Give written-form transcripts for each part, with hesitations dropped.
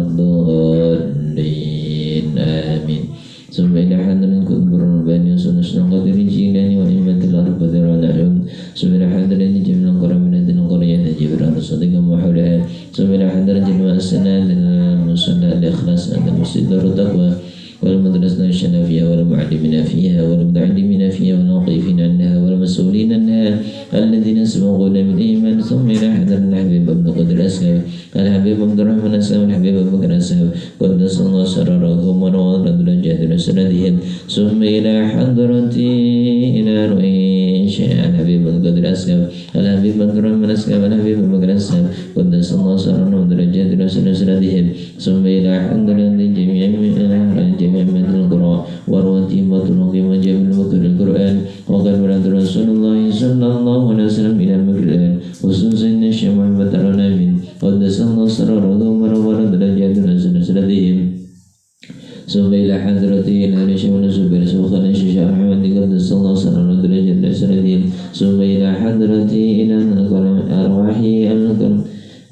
الضالين آمين. ثم إلى حضرة القطب الرباني وسنة قدر الجيلاني وإمة الأربعة والعلوم. ثم إلى حضرة جميع القرآن القرية جبران صدق وحولها. ثم إلى حضرة جميع السنة للمصنع الإخلاص عند المسجد دار التقوى والمدرسة الشنافية والمعلمين فيها والمتعلمين فيها والواقفين عنها والمسؤولين عنها الذين سبقونا بالإيمان. ثم إلى حضرة الحبيب ابن قدر أسلم الحبيب عبد الرحمن أسلم الحبيب أبو بكر أسلم قدس الله سررهم ونوض درجات رسالتهم. ثم إلى حضرة إلى رؤي شيء الحبيب القدر أسلم الحبيب عبد الرحمن أسلم الحبيب أبو بكر أسلم قدس الله سررهم درجات رسالتهم. ثم إلى حضرة جميع من القرآن ورواتهم وطرقهم وجميع مكر القرآن وقد ورد رسول الله صلى الله عليه وسلم إلى المكران خصوصا الشيخ محمد العلامين قدس الله سررهم ورد درجات رسالتهم. ثم إلى حضرته إلى الشيخ ونسوبر سوخنا الشيخ أحمد قدس الله سررهم درجات رسالتهم. ثم إلى حضرته إلى أرواح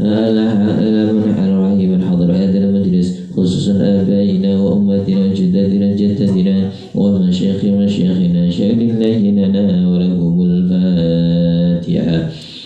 أرواح من حضر هذا المجلس خصوصا آبائنا وأمتنا وجداتنا وجدتنا ومشايخنا شهد الله لنا ولهم الفاتحة.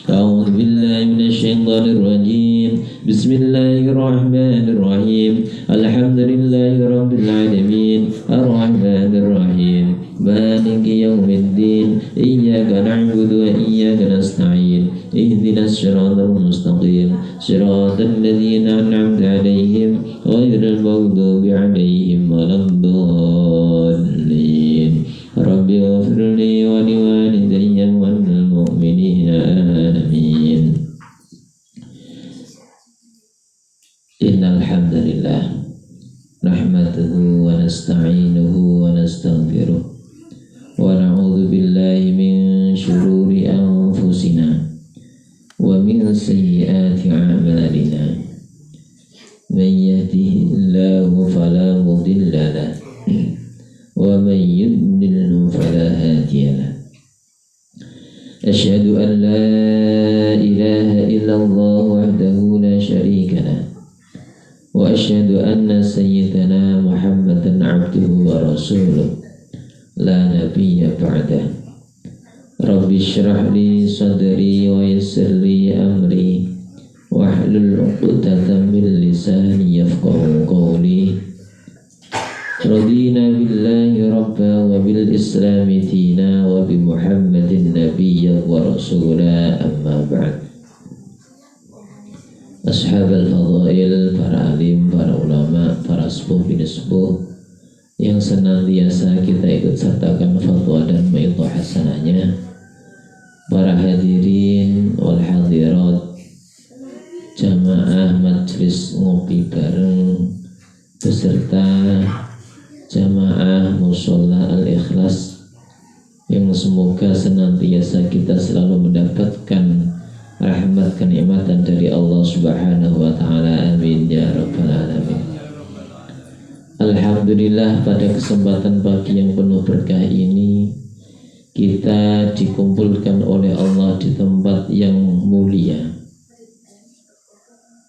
أعوذ بالله من الشيطان الرجيم. بسم الله الرحمن الرحيم. الحمد لله رب العالمين الرحمن الرحيم مالك يوم الدين إياك نعبد وإياك نستعين اهدنا الصراط المستقيم صراط الذين أنعمت عليهم غير المغضوب عليهم ولا الضالين. رب اغفر لي ولوالدي وللمؤمنين آمين. إن الحمد لله نحمده ونستعينه ونستغفره ونعوذ بالله من شرور أنفسنا ومن سيئات أعمالنا. من يهده الله فلا مضل له ومن يضلل فلا هادي له. أشهد أن لا إله إلا الله وحده لا شريك له وأشهد أن سيدنا محمدا عبده ورسوله لا نبي بعده. رب اشرح لي صدري ويسر لي أمري واحلل عقدة من لساني يفقهوا قولي. رضينا بالله ربا وبالإسلام دينا وبمحمد نبيا ورسولا. أما بعد. Ashab al-fadhail, para alim, para ulama, para sepuh bin sepuh yang senantiasa kita ikut sertakan fatwa dan ma'idah hasanahnya, para hadirin wal hadirat, jamaah majlis ngopi bareng beserta jamaah musholla al-ikhlas yang semoga senantiasa kita selalu mendapatkan rahmat kenikmatan dari Allah Subhanahu wa taala. Amin ya rabbal alamin. Alhamdulillah, pada kesempatan pagi yang penuh berkah ini kita dikumpulkan oleh Allah di tempat yang mulia,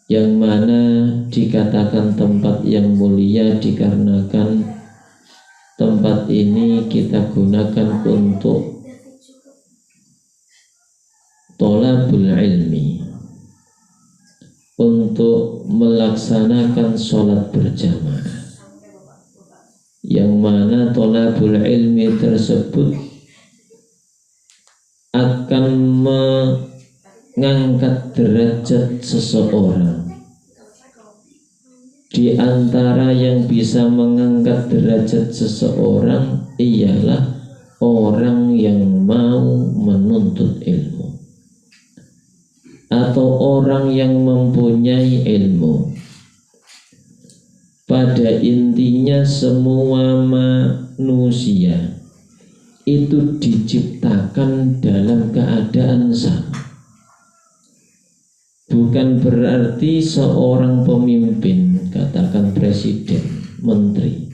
yang mana dikatakan tempat yang mulia dikarenakan tempat ini kita gunakan untuk tolabul ilmi, untuk melaksanakan sholat berjamaah, yang mana tolabul ilmi tersebut akan mengangkat derajat seseorang. Di antara yang bisa mengangkat derajat seseorang ialah orang yang mau menuntut ilmu atau orang yang mempunyai ilmu. Pada intinya semua manusia itu diciptakan dalam keadaan sama. Bukan berarti seorang pemimpin, katakan presiden, menteri,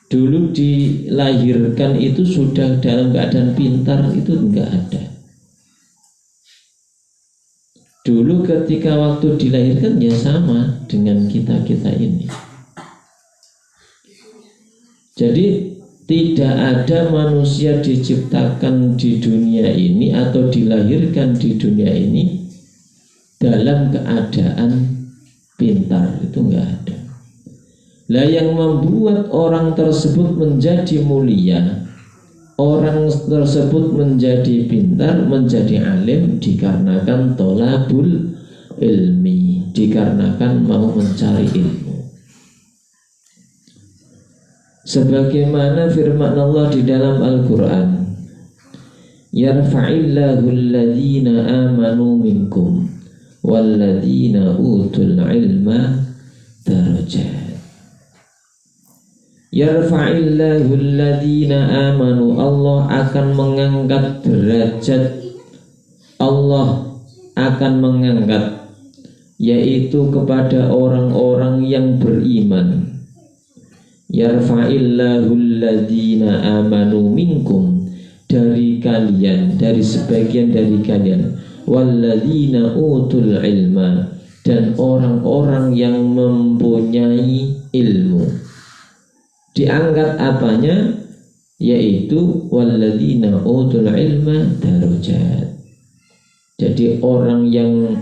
dulu dilahirkan itu sudah dalam keadaan pintar, itu enggak ada. Dulu ketika waktu dilahirkan ya sama dengan kita-kita ini. Jadi tidak ada manusia diciptakan di dunia ini atau dilahirkan di dunia ini dalam keadaan pintar, itu enggak ada. Lah yang membuat orang tersebut menjadi mulia, orang tersebut menjadi pintar, menjadi alim, dikarenakan tolabul ilmi, dikarenakan mau mencari ilmu. Sebagaimana firman Allah di dalam Al-Quran, yarfa'illahu alladhina amanu minkum walladhina utul ilma darajat. Yarfa'illahu alladhina amanu, Allah akan mengangkat derajat, Allah akan mengangkat, yaitu kepada orang-orang yang beriman. Yarfa'illahu alladhina amanu minkum, dari kalian, dari sebagian dari kalian, walladzina utul ilma, dan orang-orang yang mempunyai ilmu. Diangkat apanya? Yaitu walladzina utul ilma darajat. Jadi orang yang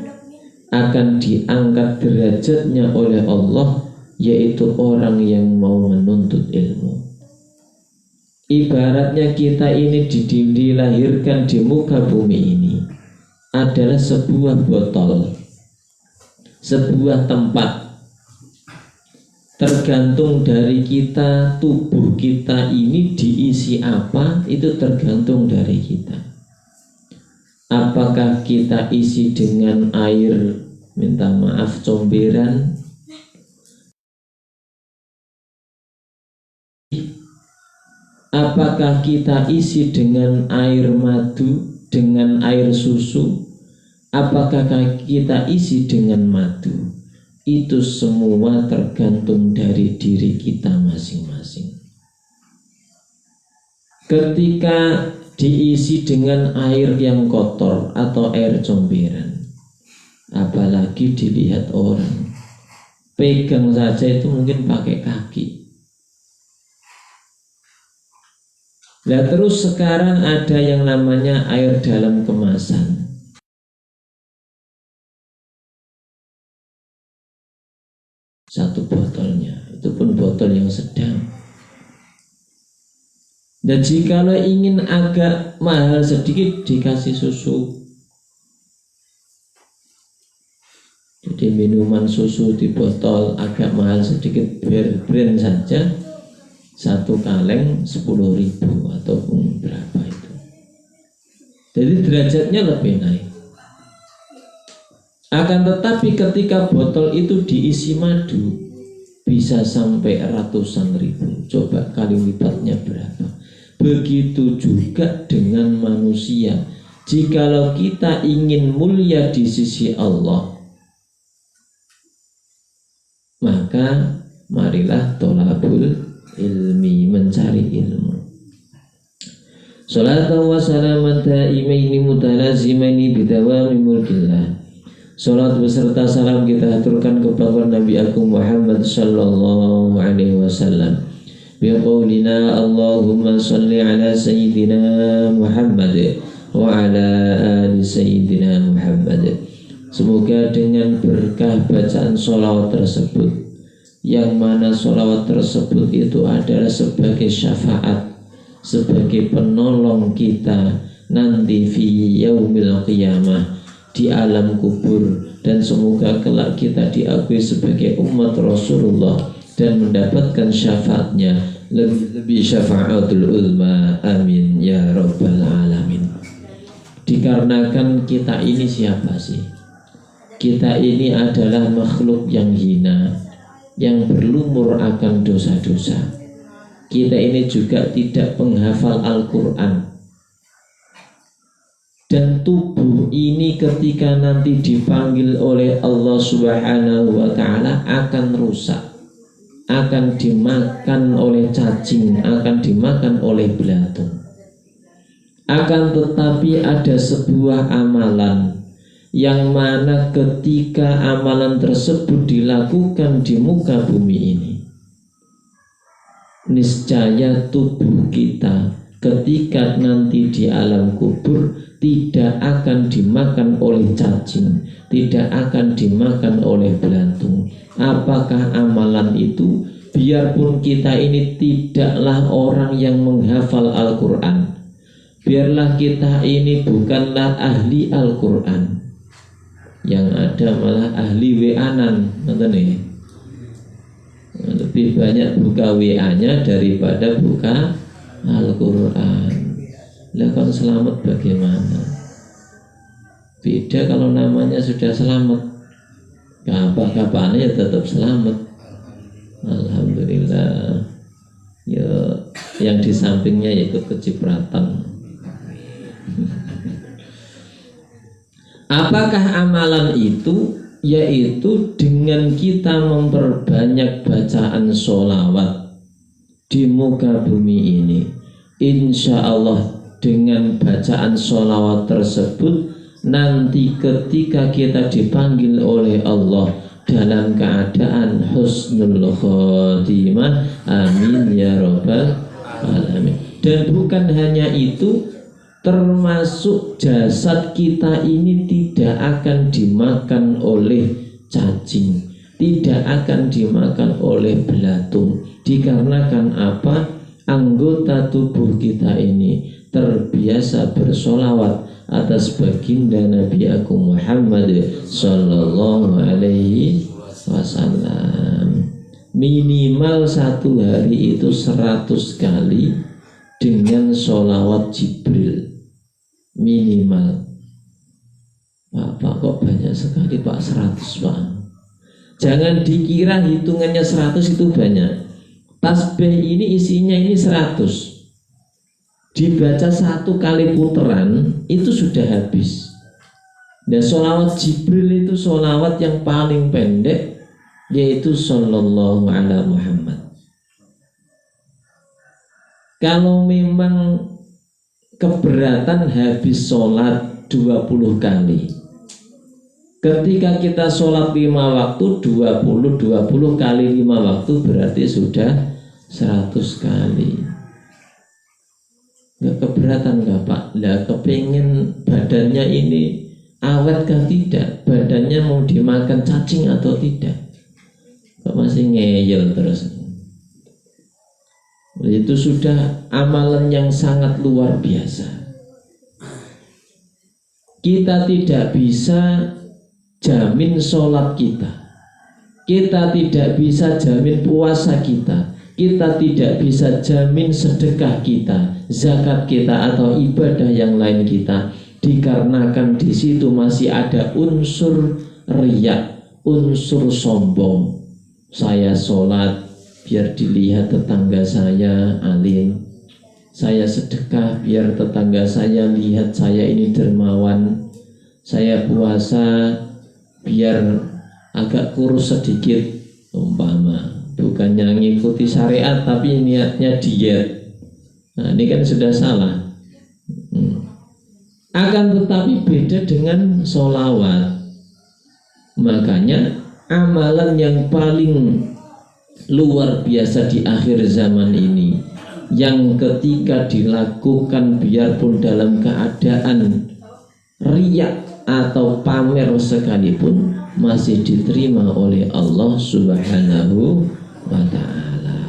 akan diangkat derajatnya oleh Allah yaitu orang yang mau menuntut ilmu. Ibaratnya kita ini dilahirkan di muka bumi ini adalah sebuah botol, sebuah tempat. Tergantung dari kita, tubuh kita ini diisi apa, itu tergantung dari kita. Apakah kita isi dengan air, minta maaf, comberan, apakah kita isi dengan air madu, dengan air susu, apakah kita isi dengan madu? Itu semua tergantung dari diri kita masing-masing. Ketika diisi dengan air yang kotor atau air comberan, apalagi dilihat orang, pegang saja itu mungkin pakai kaki. Nah terus sekarang ada yang namanya air dalam kemasan. Satu botolnya, itu pun botol yang sedang. Dan jikalau ingin agak mahal sedikit, dikasih susu. Jadi minuman susu di botol agak mahal sedikit, brand saja, satu kaleng 10.000 ataupun berapa itu. Jadi derajatnya lebih naik. Akan tetapi ketika botol itu diisi madu, bisa sampai ratusan ribu. Coba kali lipatnya berapa. Begitu juga dengan manusia. Jikalau kita ingin mulia di sisi Allah, maka marilah tolabul ilmi, mencari ilmu. Salatu wa salaman daimaini mutalazimaini bidawami mulkillah. Salat beserta salam kita aturkan kepada Nabi Agung Muhammad sallallahu alaihi wasallam. Biqaulina Allahumma salli ala sayyidina Muhammad wa ala ali sayyidina Muhammad. Semoga dengan berkah bacaan sholawat tersebut, yang mana sholawat tersebut itu adalah sebagai syafaat, sebagai penolong kita nanti fi yaumil qiyamah, di alam kubur, dan semoga kelak kita diakui sebagai umat Rasulullah dan mendapatkan syafaatnya, lebih syafaatul ulma, amin ya rabbal alamin. Dikarenakan kita ini siapa sih? Kita ini adalah makhluk yang hina, yang berlumur akan dosa-dosa. Kita ini juga tidak penghafal Al-Quran. Dan tubuh ini ketika nanti dipanggil oleh Allah Subhanahu wa ta'ala akan rusak, akan dimakan oleh cacing, akan dimakan oleh belatung. Akan tetapi ada sebuah amalan yang mana ketika amalan tersebut dilakukan di muka bumi ini, niscaya tubuh kita ketika nanti di alam kubur tidak akan dimakan oleh cacing, tidak akan dimakan oleh belantung. Apakah amalan itu? Biarpun kita ini tidaklah orang yang menghafal Al-Quran, biarlah kita ini bukanlah ahli Al-Quran, yang ada malah ahli WA-nan, lebih banyak buka WA-nya daripada buka Al-Quran. Lah kalau selamat bagaimana? Beda kalau namanya sudah selamat, kapan-kapannya ya tetap selamat. Alhamdulillah. Ya, yang di sampingnya ikut kecipratan. Apakah amalan itu? Yaitu dengan kita memperbanyak bacaan sholawat di muka bumi ini. Insya Allah dengan bacaan sholawat tersebut, nanti ketika kita dipanggil oleh Allah dalam keadaan husnul khotimah, amin ya rabbal alamin. Dan bukan hanya itu, termasuk jasad kita ini tidak akan dimakan oleh cacing, tidak akan dimakan oleh belatung. Dikarenakan apa? Anggota tubuh kita ini terbiasa bersolawat atas baginda Nabi Agung Muhammad Sallallahu Alaihi Wasallam. Minimal satu hari itu 100 kali dengan sholawat Jibril. Minimal. Pak kok banyak sekali Pak, 100 Pak. Jangan dikira hitungannya 100 itu banyak. Tasbih ini isinya ini 100. Dibaca 1 kali putaran itu sudah habis. Dan sholawat Jibril itu sholawat yang paling pendek, yaitu Sallallahu ala Muhammad. Kalau memang keberatan habis sholat 20 kali, ketika kita sholat 5 waktu 20 kali 5 waktu berarti sudah 100 kali. Nggak keberatan nggak Pak? Lah kepingin badannya ini awet kah tidak? Badannya mau dimakan cacing atau tidak? Kok masih ngeyel terus? Itu sudah amalan yang sangat luar biasa. Kita tidak bisa jamin sholat kita, kita tidak bisa jamin puasa kita, kita tidak bisa jamin sedekah kita, zakat kita, atau ibadah yang lain kita, dikarenakan di situ masih ada unsur riya, unsur sombong. Saya sholat biar dilihat tetangga saya alim, saya sedekah biar tetangga saya lihat saya ini dermawan, saya puasa biar agak kurus sedikit umpama, bukannya ngikuti syariat tapi niatnya diet. Nah ini kan sudah salah. Akan tetapi beda dengan sholawat. Makanya amalan yang paling luar biasa di akhir zaman ini, yang ketika dilakukan biarpun dalam keadaan riya atau pamer sekalipun, masih diterima oleh Allah Subhanahu wa ta'ala.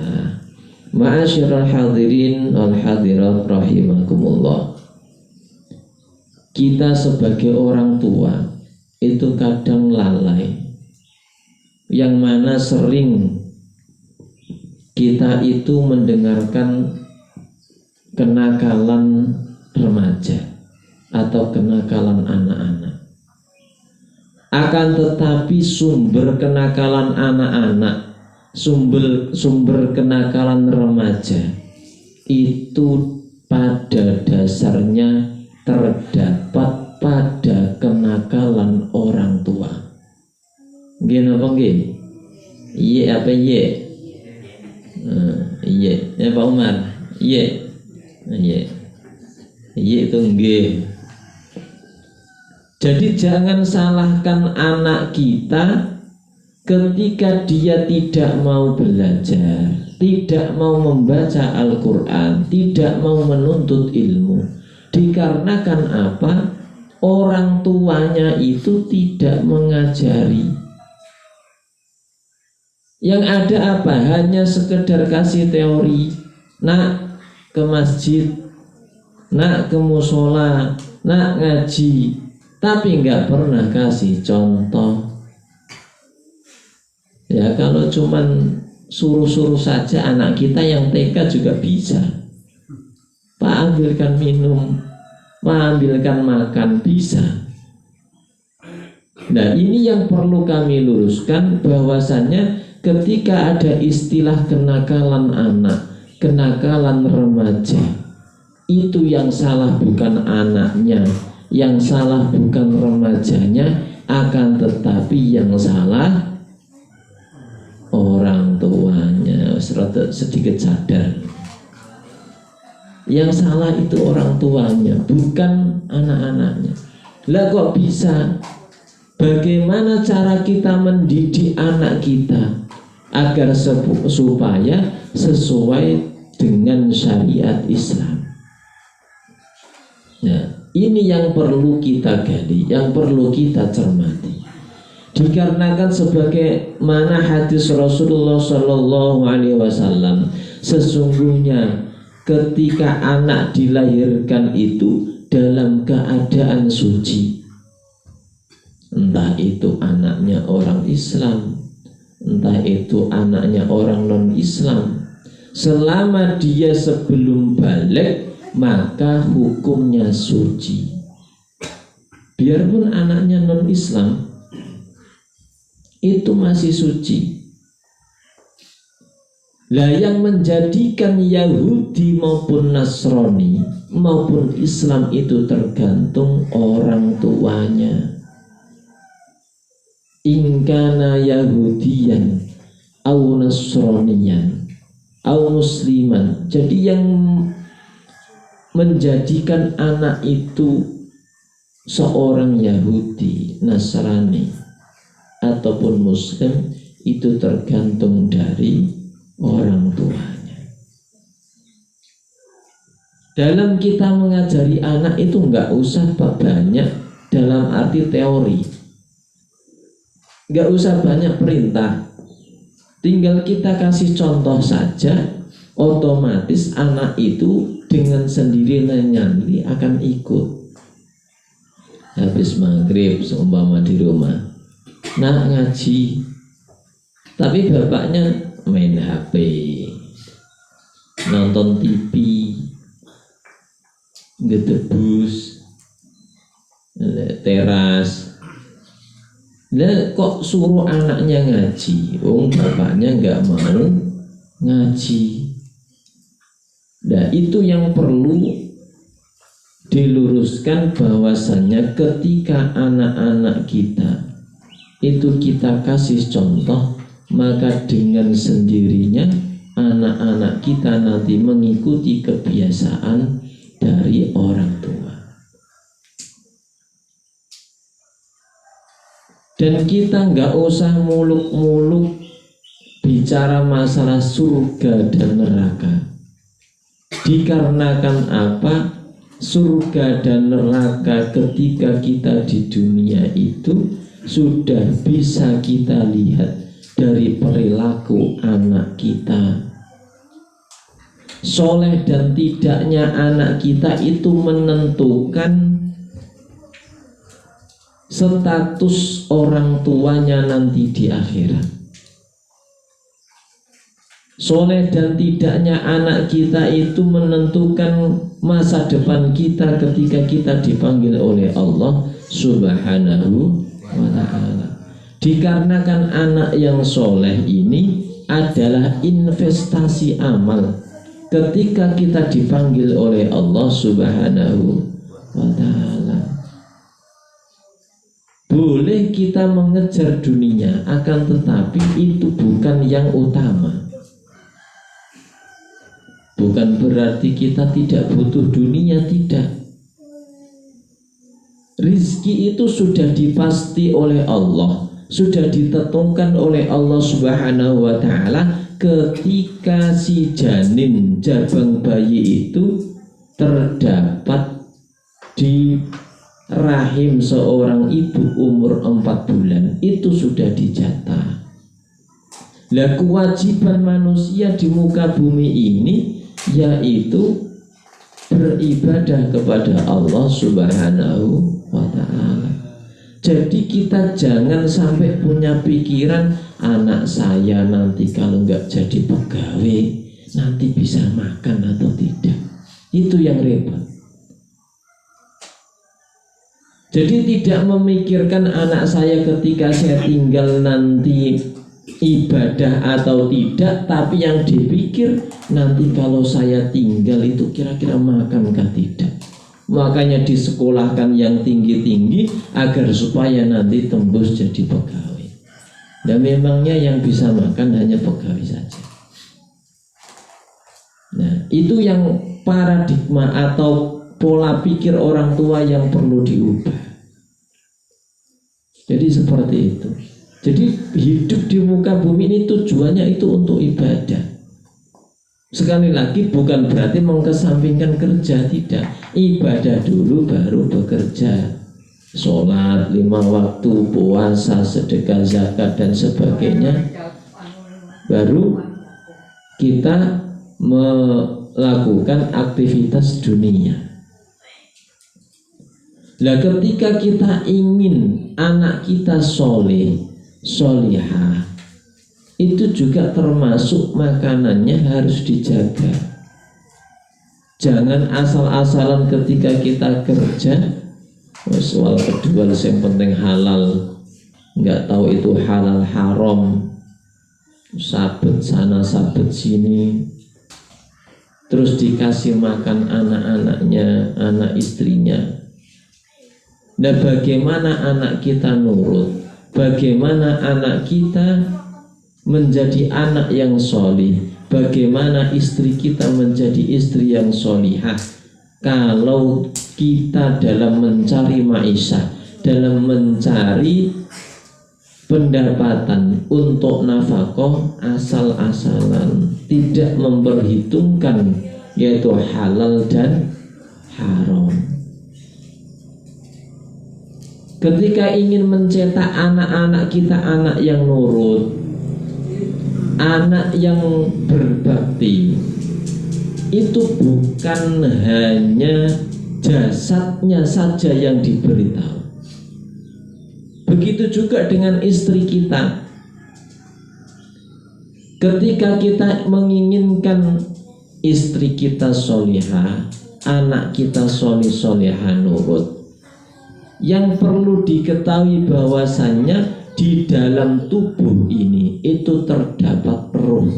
Ma'asyiral hadirin wal hadirat rahimakumullah. Kita sebagai orang tua itu kadang lalai, yang mana sering kita itu mendengarkan kenakalan remaja atau kenakalan anak-anak. Akan tetapi sumber kenakalan anak-anak, sumber kenakalan remaja itu pada dasarnya terdapat pada kenakalan orang tua. Nggih napa nggih? Iya apa iya? Iya, ya Pak Umar. Iya. Iya. Iya itu nggih. Jadi jangan salahkan anak kita ketika dia tidak mau belajar, tidak mau membaca Al-Quran, tidak mau menuntut ilmu. Dikarenakan apa? Orang tuanya itu tidak mengajari. Yang ada apa? Hanya sekedar kasih teori. Nak ke masjid, nak ke musola, nak ngaji, tapi nggak pernah kasih contoh. Ya kalau cuman suruh-suruh saja anak kita yang TK juga bisa. Pak ambilkan minum, Pak ambilkan makan, bisa. Nah ini yang perlu kami luruskan, bahwasannya ketika ada istilah kenakalan anak, kenakalan remaja, itu yang salah bukan anaknya, yang salah bukan remajanya, akan tetapi yang salah orang tuanya. Sedikit sadar, yang salah itu orang tuanya, bukan anak-anaknya. Lah kok bisa? Bagaimana cara kita mendidik anak kita agar supaya sesuai dengan syariat Islam? Nah, ini yang perlu kita gali, yang perlu kita cermati. Dikarenakan sebagaimana hadis Rasulullah Shallallahu Alaihi Wasallam, sesungguhnya ketika anak dilahirkan itu dalam keadaan suci, entah itu anaknya orang Islam, entah itu anaknya orang non-Islam, selama dia sebelum balik maka hukumnya suci. Biarpun anaknya non-Islam, itu masih suci. Lah yang menjadikan Yahudi maupun Nasrani maupun Islam itu tergantung orang tuanya. In kana Yahudiyan au Nasraniyan au Musliman. Jadi yang menjadikan anak itu seorang Yahudi, Nasrani ataupun Muslim itu tergantung dari orang tuanya. Dalam kita mengajari anak itu nggak usah banyak dalam arti teori, nggak usah banyak perintah, tinggal kita kasih contoh saja, otomatis anak itu dengan sendirinya akan ikut. Habis maghrib seumpama di rumah, nak ngaji, tapi bapaknya main HP, nonton TV, ngedebus, teras. Lah kok suruh anaknya ngaji? Bapaknya nggak mau ngaji. Nah itu yang perlu diluruskan, bahwasannya ketika anak-anak kita itu kita kasih contoh, maka dengan sendirinya anak-anak kita nanti mengikuti kebiasaan dari orang tua. Dan kita nggak usah muluk-muluk bicara masalah surga dan neraka. Dikarenakan apa? Surga dan neraka ketika kita di dunia itu sudah bisa kita lihat dari perilaku anak kita. Soleh dan tidaknya anak kita itu menentukan status orang tuanya nanti di akhirat. Soleh dan tidaknya anak kita itu menentukan masa depan kita ketika kita dipanggil oleh Allah Subhanahu wa ta'ala. Dikarenakan anak yang soleh ini adalah investasi amal ketika kita dipanggil oleh Allah Subhanahu wa ta'ala. Boleh kita mengejar dunia, akan tetapi itu bukan yang utama. Bukan berarti kita tidak butuh dunia, tidak. Rizki itu sudah dipasti oleh Allah, sudah ditentukan oleh Allah Subhanahu wa Ta'ala ketika si janin jabang bayi itu terdapat di rahim seorang ibu umur 4 bulan. Itu sudah dijatah. Lah kewajiban manusia di muka bumi ini yaitu beribadah kepada Allah Subhanahu wa Ta'ala. Jadi kita jangan sampai punya pikiran anak saya nanti kalau nggak jadi pegawai nanti bisa makan atau tidak. Itu yang repot. Jadi tidak memikirkan anak saya ketika saya tinggal nanti ibadah atau tidak, tapi yang dipikir nanti kalau saya tinggal itu kira-kira makankah tidak. Makanya disekolahkan yang tinggi-tinggi agar supaya nanti tembus jadi pegawai. Dan memangnya yang bisa makan hanya pegawai saja. Nah, itu yang paradigma atau pola pikir orang tua yang perlu diubah. Jadi seperti itu. Jadi hidup di muka bumi ini tujuannya itu untuk ibadah. Sekali lagi bukan berarti mengesampingkan kerja, tidak. Ibadah dulu baru bekerja. Sholat 5 waktu, puasa, sedekah, zakat dan sebagainya. Baru kita melakukan aktivitas dunia. Nah, ketika kita ingin anak kita soleh, solihah, itu juga termasuk makanannya harus dijaga. Jangan asal-asalan ketika kita kerja. Soal kedua yang penting halal, nggak tahu itu halal haram, sabet sana sabet sini, terus dikasih makan anak-anaknya, anak istrinya. Nah, bagaimana anak kita nurut? Bagaimana anak kita menjadi anak yang solih? Bagaimana istri kita menjadi istri yang solihah? Kalau kita dalam mencari maisha, dalam mencari pendapatan untuk nafkah asal-asalan, tidak memperhitungkan yaitu halal dan haram. Ketika ingin mencetak anak-anak kita anak yang nurut, anak yang berbakti, itu bukan hanya jasadnya saja yang diberitahu. Begitu juga dengan istri kita. Ketika kita menginginkan istri kita solihah, anak kita solihah nurut, yang perlu diketahui bahwasannya di dalam tubuh ini itu terdapat ruh.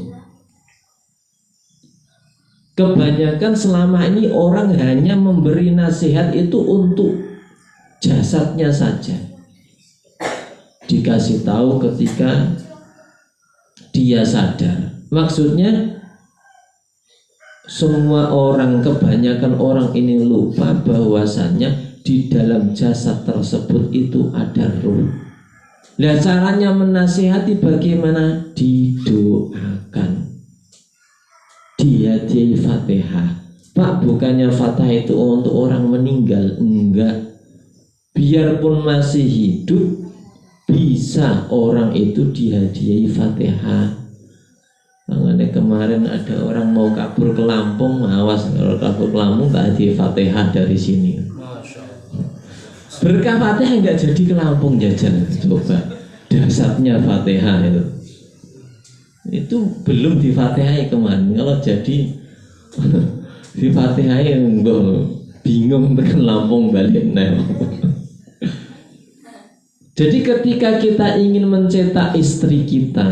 Kebanyakan selama ini orang hanya memberi nasihat itu untuk jasadnya saja. Dikasih tahu ketika dia sadar. Maksudnya semua orang, kebanyakan orang ini lupa bahwasannya di dalam jasad tersebut itu ada ruh. Nah, caranya menasihati bagaimana? Didoakan, dihadiahi Fatihah. Pak, bukannya Fatihah itu untuk orang meninggal? Enggak. Biarpun masih hidup, bisa orang itu dihadiahi Fatihah. Makanya kemarin ada orang mau kabur ke Lampung, awas kalau kabur ke Lampung tak hadiahi Fatihah dari sini. Berkah Fatihah enggak jadi ke Lampung jajan. Coba dasarnya Fatihah itu belum di Fatihah kemarin. Kalau jadi di Fatihah enggak bingung ke Lampung balik nel. Jadi ketika kita ingin mencetak istri kita,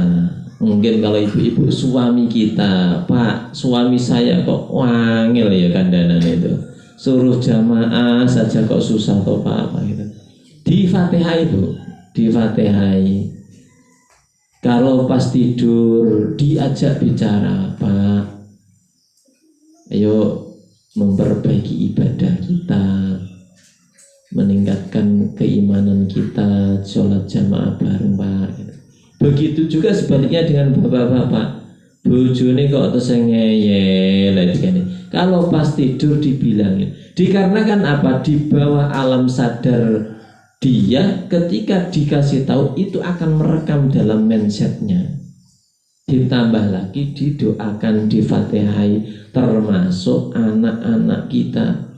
mungkin kalau ibu-ibu suami kita, Pak, suami saya kok wangil ya kandanan itu, suruh jamaah saja kok susah atau apa gitu. Di Fatihah itu, di Fatihah. Kalau pas tidur diajak bicara, Pak, ayo memperbaiki ibadah kita, meningkatkan keimanan kita, sholat jamaah bareng Pak. Begitu juga sebaliknya dengan bapak-bapak. Bojone kok terus ngeyel gini. Kalau pas tidur dibilangin. Dikarenakan apa? Di bawah alam sadar dia ketika dikasih tahu itu akan merekam dalam mindsetnya. Ditambah lagi didoakan, difatihai, termasuk anak-anak kita.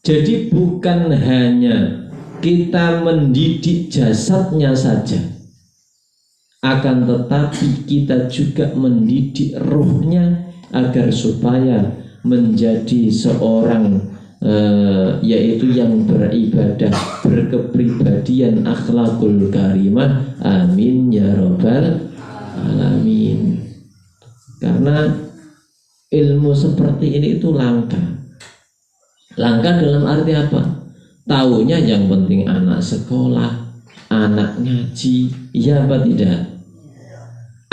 Jadi bukan hanya kita mendidik jasadnya saja, akan tetapi kita juga mendidik ruhnya agar supaya menjadi seorang yaitu yang beribadah, berkepribadian akhlakul karimah. Amin ya rabbal alamin. Karena ilmu seperti ini itu langka. Langka dalam arti apa? Taunya yang penting anak sekolah, anak ngaji, iya apa tidak?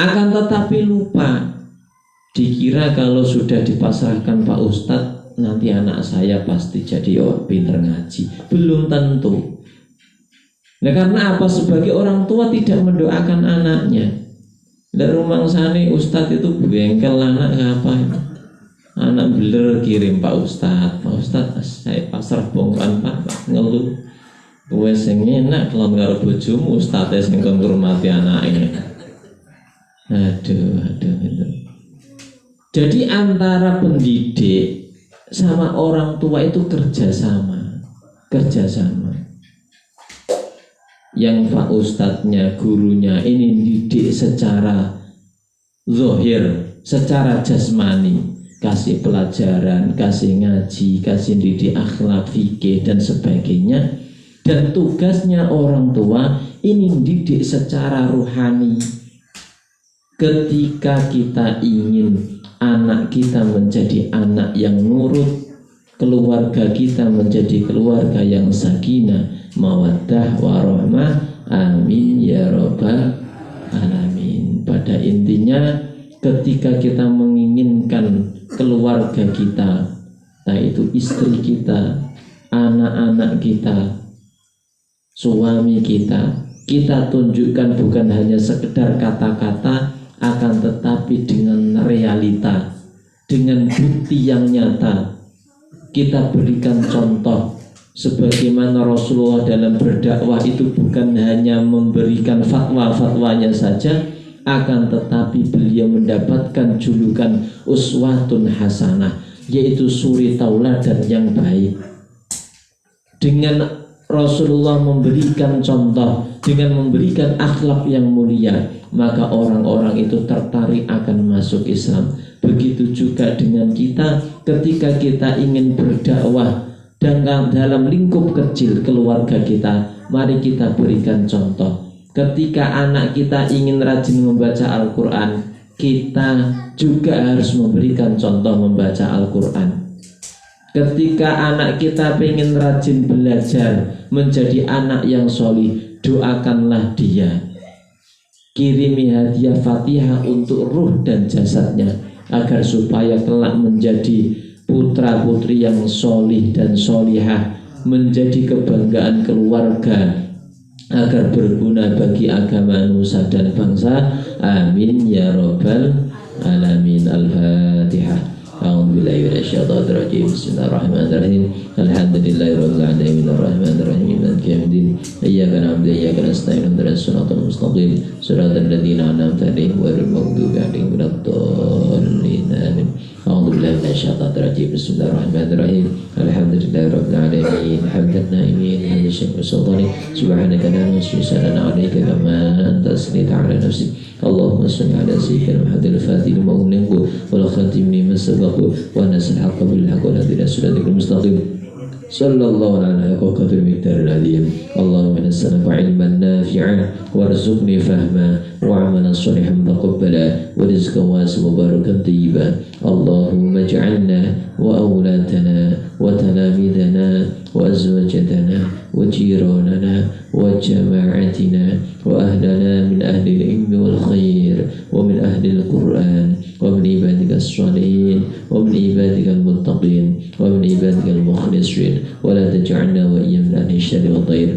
Akan tetapi lupa, dikira kalau sudah dipasrahkan Pak Ustadz, nanti anak saya pasti jadi pinter ngaji. Belum tentu. Nah karena apa? Sebagai orang tua tidak mendoakan anaknya. Dari rumah sana Ustadz itu bengkel anak ngapain? Anak beler kirim Pak Ustadz saya pasrah bongkan Pak ngeluh. Kowe sing enak kelon karo bojomu, Ustadz sing kon ngurmati anaknya. Aduh itu. Jadi antara pendidik sama orang tua itu kerjasama. Yang Pak Ustadznya, gurunya ini didik secara zahir, secara jasmani, kasih pelajaran, kasih ngaji, kasih didik akhlak, fikih dan sebagainya. Dan tugasnya orang tua ini didik secara ruhani. Ketika kita ingin anak kita menjadi anak yang nurut, keluarga kita menjadi keluarga yang sakinah, mawaddah, warahmah, amin ya rabbal alamin. Pada intinya ketika kita menginginkan keluarga kita, yaitu istri kita, anak-anak kita, suami kita, kita tunjukkan bukan hanya sekedar kata-kata, akan tetapi dengan realita, dengan bukti yang nyata. Kita berikan contoh sebagaimana Rasulullah dalam berdakwah itu bukan hanya memberikan fatwa-fatwanya saja, akan tetapi beliau mendapatkan julukan uswatun hasanah, yaitu suri tauladan yang baik. Dengan Rasulullah memberikan contoh, dengan memberikan akhlak yang mulia, maka orang-orang itu tertarik akan masuk Islam. Begitu juga dengan kita, ketika kita ingin berdakwah dan dalam lingkup kecil keluarga kita, mari kita berikan contoh. Ketika anak kita ingin rajin membaca Al-Quran, kita juga harus memberikan contoh membaca Al-Quran. Ketika anak kita ingin rajin belajar, menjadi anak yang solih, doakanlah dia. Kirimi hadiah Fatihah untuk ruh dan jasadnya, agar supaya kelak menjadi putra putri yang solih dan solihah, menjadi kebanggaan keluarga, agar berguna bagi agama nusa dan bangsa. Amin ya rabbal alamin. Al-Fatihah. A'udzubillahi minasyaitonir rajim. Bismillahirrahmanirrahim. Alhamdulillahirabbil alamin arrahmanir rahim maliki yaumiddin. Iyyaka na'budu wa iyyaka nasta'in ihdinas siratal mustaqim siratal ladzina an'amta 'alaihim ghairil maghdubi 'alaihim waladdallin. Amin. A'udzubillahi minasyaitonir rajim. Bismillahirrahmanirrahim. Alhamdulillahirabbil alamin hamdan na'imin hadi syekh sultani subhanaka la nuhsi sanana 'alaika kama anta asnita 'ala nafsi. Allahumma salli ala sayyidina Muhammadil fatih lima ughliqa wal khatim lima sabaqa wa nasal haqqa bil haqq wa hadina siratal mustaqim. Sallallahu alaihi wa qadri miqdaril azim. Allahumma nas'aluka ilman nafi'an warzuqni fahma wa 'amalan shalihan taqabbala wa rizqan wasi'an mubarakan tayyiban. Allahumma ij'alna wa awladana wa talamidana wa azwajatana wa jiranana wa jama'atina wa ahlana min ahli al-ilmi wal khair wa min ahli al-Qur'an wa min ibadika as-salihin wa min ibadika al-muttaqin. ومن عبادك المخلصين ولا تجعلنا وإياهم من أهل الشر والضير.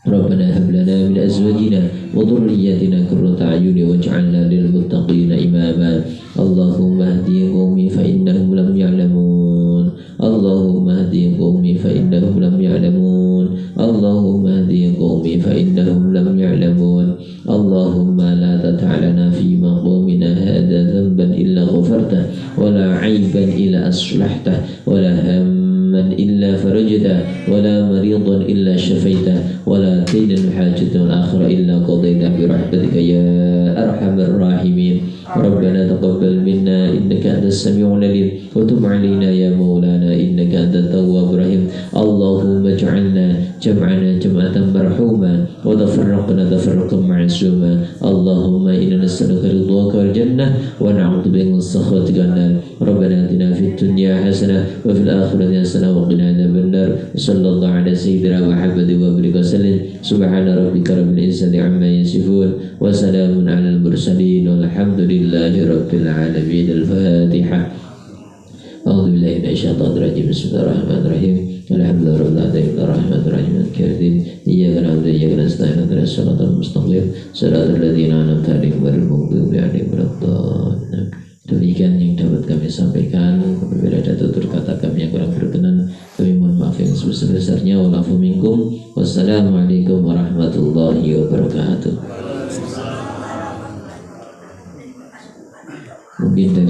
ربنا هب لنا من أزواجنا وذرياتنا قرة أعين واجعلنا للمتقين إماما. اللهم اهد قومي فإنهم لم يعلمون. اللهم اهد قومي فإنهم لم يعلمون. اللهم اهد قومي فإنهم لم يعلمون. اللهم لا تدع لنا في مقامنا هذا ذنبا إلا غفرته ولا عيبا إلا أصلحته ولا هما إلا فرجته ولا مريضا إلا شفيته ولا دينا حاجة الآخرة إلا قضيته برحمتك يا أرحم الراحمين. ربنا تقبل منا إنك أنت السميع العليم وتب علينا يا مولانا إنك أنت التواب الرحيم. اللهم اجعلنا جمعنا جمعة مرحوما وتفرقنا تفرقا معصوما. اللهم إنا نسألك رضاك والجنة ونعوذ بك من سخطك النار. ربنا آتنا في الدنيا حسنة وفي الآخرة حسنة وقنا عذاب النار. صلى الله على سيدنا محمد وبارك وسلم. سبحان ربك رب العزة عما يصفون وسلام على المرسلين والحمد لله رب العالمين. الفاتحة. أعوذ بالله من الشيطان الرجيم. بسم الله الرحمن الرحيم. الحمد لله رب العالمين الرحمن الرحيم مالك يوم الدين. إياك نعبد وإياك نستعين اهدنا الصراط المستقيم صراط الذين أنعمت عليهم غير المغضوب عليهم ولا الضالين. Demikian yang dapat kami sampaikan. Apabila ada tutur kata kami yang kurang berkenan, kami mohon maaf yang sebesar-besarnya. Walafu minkum. Wassalamualaikum warahmatullahi wabarakatuh. Mungkin dari